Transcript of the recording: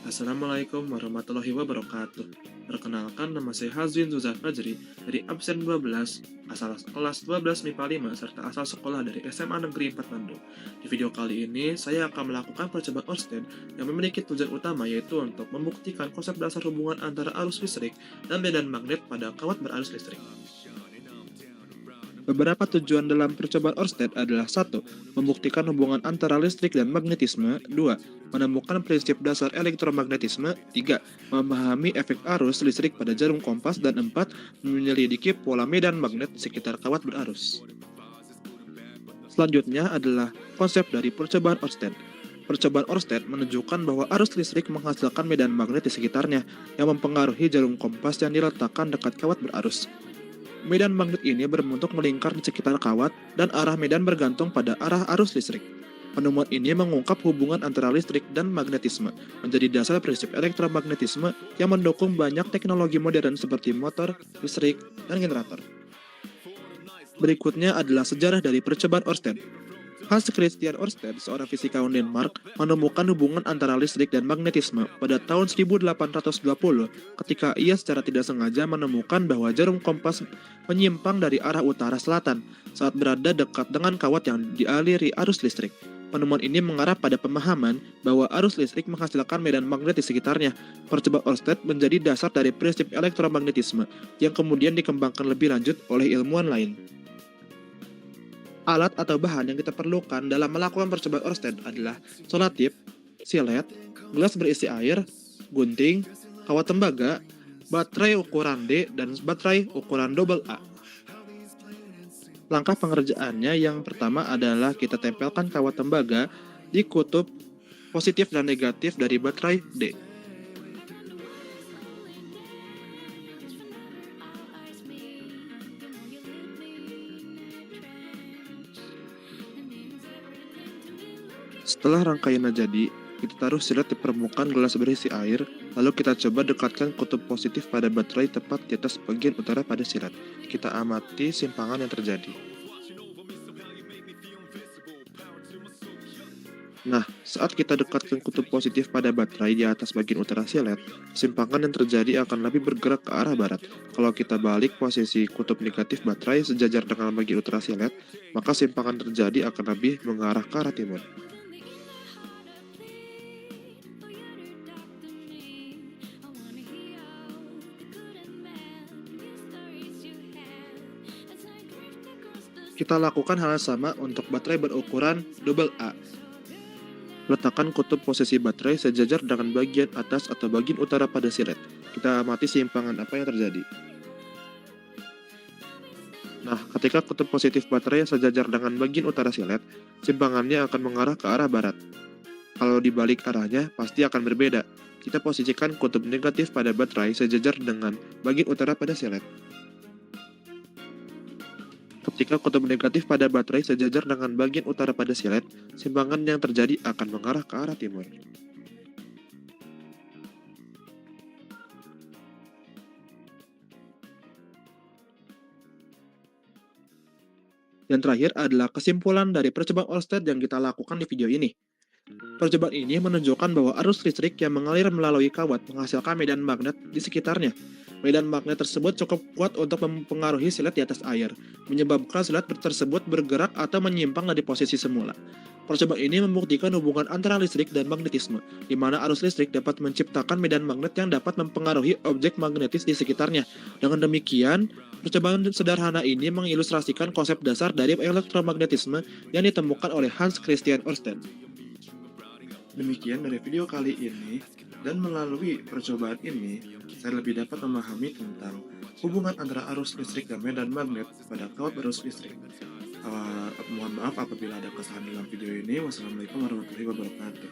Assalamualaikum warahmatullahi wabarakatuh. Perkenalkan, nama saya Hazwin Zuzan Fajri dari absen 12, asal kelas 12 MIPA 5, serta asal sekolah dari SMA Negeri 4 Bandung. Di video kali ini, saya akan melakukan percobaan Ørsted yang memiliki tujuan utama yaitu untuk membuktikan konsep dasar hubungan antara arus listrik dan medan magnet pada kawat berarus listrik. Beberapa tujuan dalam percobaan Ørsted adalah: 1. Membuktikan hubungan antara listrik dan magnetisme. 2. Menemukan prinsip dasar elektromagnetisme. 3. Memahami efek arus listrik pada jarum kompas. Dan 4. Menyelidiki pola medan magnet di sekitar kawat berarus. Selanjutnya adalah konsep dari percobaan Ørsted. Percobaan Ørsted menunjukkan bahwa arus listrik menghasilkan medan magnet di sekitarnya yang mempengaruhi jarum kompas yang diletakkan dekat kawat berarus. Medan magnet ini berbentuk melingkar di sekitar kawat, dan arah medan bergantung pada arah arus listrik. Penemuan ini mengungkap hubungan antara listrik dan magnetisme, menjadi dasar prinsip elektromagnetisme yang mendukung banyak teknologi modern seperti motor, listrik, dan generator. Berikutnya adalah sejarah dari percobaan Ørsted. Hans Christian Ørsted, seorang fisikawan Denmark, menemukan hubungan antara listrik dan magnetisme pada tahun 1820 ketika ia secara tidak sengaja menemukan bahwa jarum kompas menyimpang dari arah utara-selatan saat berada dekat dengan kawat yang dialiri arus listrik. Penemuan ini mengarah pada pemahaman bahwa arus listrik menghasilkan medan magnet di sekitarnya. Percobaan Ørsted menjadi dasar dari prinsip elektromagnetisme yang kemudian dikembangkan lebih lanjut oleh ilmuwan lain. Alat atau bahan yang kita perlukan dalam melakukan percobaan Ørsted adalah solatip, silet, gelas berisi air, gunting, kawat tembaga, baterai ukuran D, dan baterai ukuran double A. Langkah pengerjaannya yang pertama adalah kita tempelkan kawat tembaga di kutub positif dan negatif dari baterai D. Setelah rangkaiannya jadi, kita taruh silet di permukaan gelas berisi air, lalu kita coba dekatkan kutub positif pada baterai tepat di atas bagian utara pada silet. Kita amati simpangan yang terjadi. Nah, saat kita dekatkan kutub positif pada baterai di atas bagian utara silet, simpangan yang terjadi akan lebih bergerak ke arah barat. Kalau kita balik posisi kutub negatif baterai sejajar dengan bagian utara silet, maka simpangan terjadi akan lebih mengarah ke arah timur. Kita lakukan hal yang sama untuk baterai berukuran double A. Letakkan kutub posisi baterai sejajar dengan bagian atas atau bagian utara pada silet. Kita amati simpangan apa yang terjadi. Nah, ketika kutub positif baterai sejajar dengan bagian utara silet, simpangannya akan mengarah ke arah barat. Kalau dibalik arahnya, pasti akan berbeda. Kita posisikan kutub negatif pada baterai sejajar dengan bagian utara pada silet. Ketika kutub negatif pada baterai sejajar dengan bagian utara pada silet, simpangan yang terjadi akan mengarah ke arah timur. Yang terakhir adalah kesimpulan dari percobaan Ørsted yang kita lakukan di video ini. Percobaan ini menunjukkan bahwa arus listrik yang mengalir melalui kawat menghasilkan medan magnet di sekitarnya. Medan magnet tersebut cukup kuat untuk mempengaruhi silet di atas air, menyebabkan silet tersebut bergerak atau menyimpang dari posisi semula. Percobaan ini membuktikan hubungan antara listrik dan magnetisme, di mana arus listrik dapat menciptakan medan magnet yang dapat mempengaruhi objek magnetis di sekitarnya. Dengan demikian, percobaan sederhana ini mengilustrasikan konsep dasar dari elektromagnetisme yang ditemukan oleh Hans Christian Ørsted. Demikian dari video kali ini, dan melalui percobaan ini, saya lebih dapat memahami tentang hubungan antara arus listrik dan medan magnet pada kawat berarus listrik. Mohon maaf apabila ada kesalahan dalam video ini. Wassalamualaikum warahmatullahi wabarakatuh.